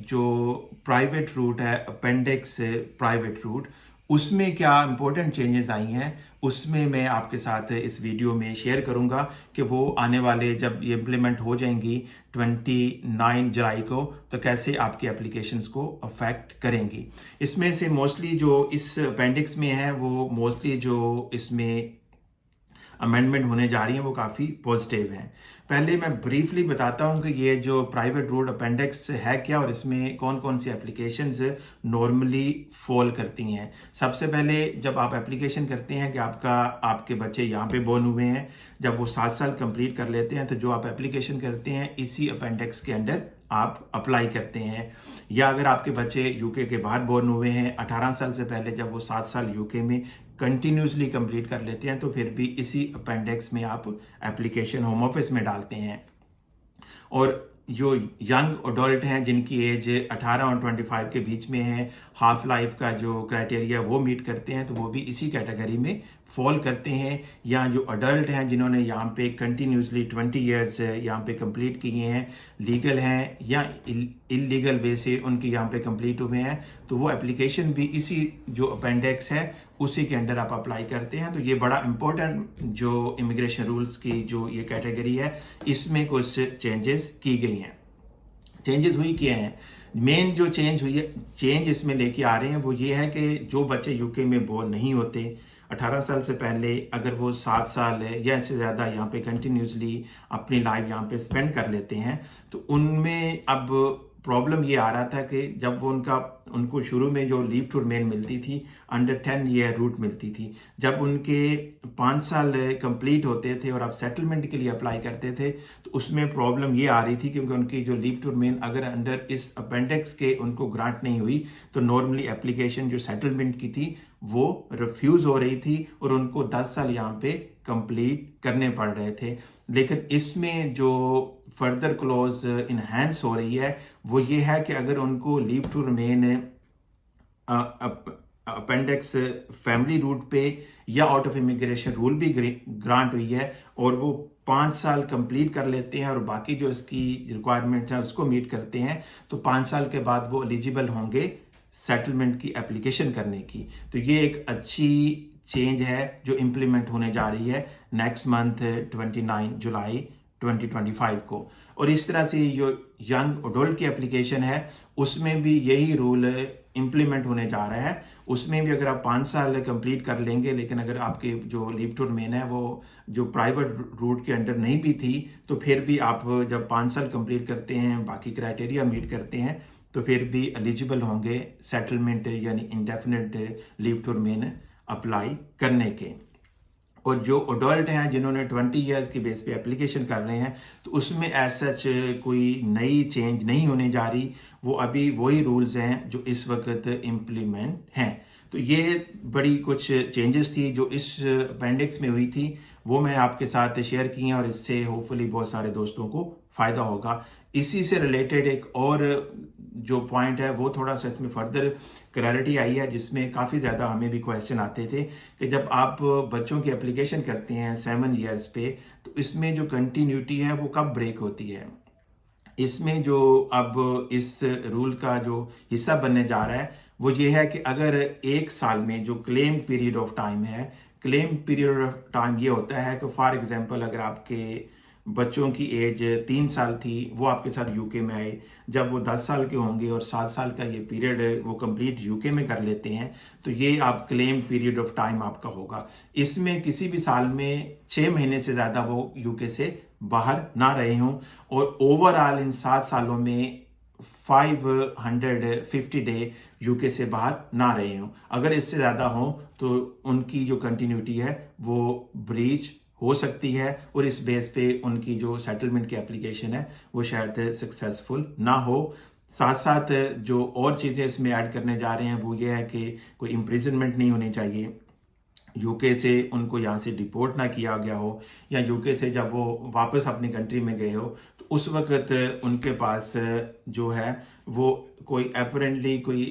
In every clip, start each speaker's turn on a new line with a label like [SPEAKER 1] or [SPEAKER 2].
[SPEAKER 1] जो private root है, appendix private root, उसमें क्या इम्पोर्टेंट चेंजेस आई हैं, उसमें मैं आपके साथ इस वीडियो में शेयर करूंगा कि वो आने वाले जब ये इम्प्लीमेंट हो जाएंगी 29 जुलाई को, तो कैसे आपके एप्लीकेशंस को अफेक्ट करेंगी। इसमें से मोस्टली जो इस अपेंडिक्स में है, वो मोस्टली जो इसमें अमेंडमेंट होने जा रही हैं वो काफ़ी पॉजिटिव हैं। पहले मैं ब्रीफली बताता हूं कि ये जो प्राइवेट रोड अपेंडिक्स है क्या और इसमें कौन कौन सी एप्लीकेशंस नॉर्मली फॉल करती हैं। सबसे पहले जब आप एप्लीकेशन करते हैं कि आपके बच्चे यहाँ पे बोर्न हुए हैं, जब वो 7 साल कंप्लीट कर लेते हैं तो जो आप एप्लीकेशन करते हैं इसी अपेंडिक्स के अंडर आप अप्लाई करते हैं। या अगर आपके बच्चे यूके के बाहर बोर्न हुए हैं 18 साल से पहले, जब वो 7 साल यूके में कंटिन्यूसली कंप्लीट कर लेते हैं, तो फिर भी इसी अपेंडिक्स में आप एप्लीकेशन होम ऑफिस में डालते हैं। और जो यंग अडल्ट हैं जिनकी एज 18 और 25 के बीच में है, हाफ लाइफ का जो क्राइटेरिया वो मीट करते हैं, तो वो भी इसी कैटेगरी में फॉल करते हैं। या जो अडल्ट हैं जिन्होंने यहाँ पे कंटिन्यूसली 20 ईयर्स यहाँ पे कंप्लीट किए हैं, लीगल हैं या इलीगल वे से उनके यहाँ पे कंप्लीट हुए हैं, तो वो एप्लीकेशन भी इसी जो अपेंडिक्स है उसी के अंडर आप अप्लाई करते हैं। तो ये बड़ा इंपॉर्टेंट जो इमिग्रेशन रूल्स की जो ये कैटेगरी है, इसमें कुछ चेंजेस की गई हैं। चेंजेस हुई क्या हैं? मेन जो चेंज हुई है, चेंज इसमें लेके आ रहे हैं, वो ये है कि जो बच्चे यूके में बोर्न नहीं होते 18 साल से पहले, अगर वो 7 साल या इससे ज़्यादा यहाँ पे कंटिन्यूसली अपनी लाइफ यहाँ पे स्पेंड कर लेते हैं, तो उनमें अब प्रॉब्लम ये आ रहा था कि जब वो उनको शुरू में जो लीव टू रिमेन मिलती थी, अंडर 10 ईयर रूट मिलती थी, जब उनके 5 साल कंप्लीट होते थे और आप सेटलमेंट के लिए अप्लाई करते थे, तो उसमें प्रॉब्लम ये आ रही थी क्योंकि उनकी जो लीव टू रिमेन अगर अंडर इस अपेंडिक्स के उनको ग्रांट नहीं हुई, तो नॉर्मली एप्लीकेशन जो सेटलमेंट की थी वो रिफ्यूज़ हो रही थी और उनको 10 साल यहाँ पे कंप्लीट करने पड़ रहे थे। लेकिन इसमें जो फर्दर क्लॉज इनहेंस हो रही है वो ये है कि अगर उनको leave to remain appendix family route पे या आउट ऑफ इमिग्रेशन रूल भी ग्रांट हुई है और वो 5 साल कंप्लीट कर लेते हैं और बाकी जो इसकी रिक्वायरमेंट्स हैं उसको मीट करते हैं, तो 5 साल के बाद वो एलिजिबल होंगे सेटलमेंट की एप्लीकेशन करने की। तो ये एक अच्छी चेंज है जो इम्प्लीमेंट होने जा रही है नेक्स्ट मंथ 29 जुलाई 2025 को। और इस तरह से जो यंग अडल्ट की एप्लीकेशन है उसमें भी यही रूल इम्प्लीमेंट होने जा रहा है। उसमें भी अगर आप 5 साल कंप्लीट कर लेंगे, लेकिन अगर आपके जो लीव टू रिमेन है वो जो प्राइवेट रूट के अंडर नहीं भी थी, तो फिर भी आप जब 5 साल कंप्लीट करते हैं, बाकी क्राइटेरिया मीट करते हैं, तो फिर भी एलिजिबल होंगे सेटलमेंट यानी indefinite leave to remain apply करने के। और जो अडल्ट हैं जिन्होंने 20 ईयर्स की बेस पे एप्लीकेशन कर रहे हैं, तो उसमें एज सच कोई नई चेंज नहीं होने जा रही, वो अभी वही रूल्स हैं जो इस वक्त इम्प्लीमेंट हैं। तो ये बड़ी कुछ चेंजेस थी जो इस अपेंडिक्स में हुई थी, वो मैं आपके साथ शेयर की हैं और इससे होपफुली बहुत सारे दोस्तों को फ़ायदा होगा। इसी से रिलेटेड एक और जो पॉइंट है वो थोड़ा सा इसमें फर्दर क्लैरिटी आई है, जिसमें काफ़ी ज़्यादा हमें भी क्वेश्चन आते थे कि जब आप बच्चों की एप्लीकेशन करते हैं 7 ईयर्स पे, तो इसमें जो कंटिन्यूटी है वो कब ब्रेक होती है। इसमें जो अब इस रूल का जो हिस्सा बनने जा रहा है वो ये है कि अगर 1 साल में जो क्लेम पीरियड ऑफ टाइम है, क्लेम पीरियड ऑफ टाइम ये होता है कि फॉर एग्जांपल अगर आपके बच्चों की एज 3 साल थी, वो आपके साथ यूके में आए, जब वो 10 साल के होंगे और 7 साल का ये पीरियड वो कंप्लीट यूके में कर लेते हैं, तो ये आप क्लेम पीरियड ऑफ टाइम आपका होगा। इसमें किसी भी साल में 6 महीने से ज़्यादा वो यूके से बाहर ना रहे हों और ओवरऑल इन 7 सालों में 550 डे यूके से बाहर ना रहे हों। अगर इससे ज़्यादा हो तो उनकी जो कंटिन्यूटी है वो ब्रीच हो सकती है और इस बेस पे उनकी जो सेटलमेंट की एप्लीकेशन है वो शायद सक्सेसफुल ना हो। साथ साथ जो और चीज़ें इसमें ऐड करने जा रहे हैं वो ये है कि कोई इम्प्रिजनमेंट नहीं होनी चाहिए, यूके से उनको यहाँ से डिपोर्ट ना किया गया हो, या यूके से जब वो वापस अपनी कंट्री में गए हो तो उस वक्त उनके पास जो है वो कोई अपरेंटली कोई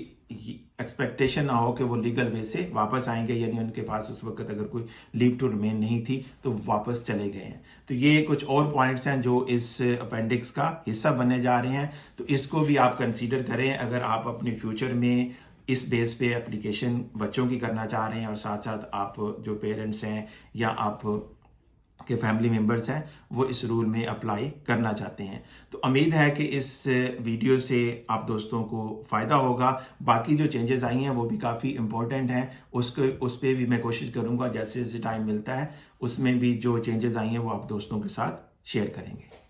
[SPEAKER 1] एक्सपेक्टेशन ना हो कि वो लीगल वे से वापस आएंगे, यानी उनके पास उस वक्त अगर कोई लीव टू रिमेन नहीं थी तो वापस चले गए हैं। तो ये कुछ और पॉइंट्स हैं जो इस अपेंडिक्स का हिस्सा बनने जा रहे हैं, तो इसको भी आप कंसीडर करें अगर आप अपने फ्यूचर में इस बेस पे एप्लीकेशन बच्चों की करना चाह रहे हैं और साथ साथ आप जो पेरेंट्स हैं या आप के फैमिली मेम्बर्स हैं वो इस रूल में अप्लाई करना चाहते हैं। तो उम्मीद है कि इस वीडियो से आप दोस्तों को फ़ायदा होगा। बाकी जो चेंजेस आई हैं वो भी काफ़ी इंपॉर्टेंट हैं, उस पर भी मैं कोशिश करूँगा जैसे जैसे टाइम मिलता है उसमें भी जो चेंजेस आई हैं वो आप दोस्तों के साथ शेयर करेंगे।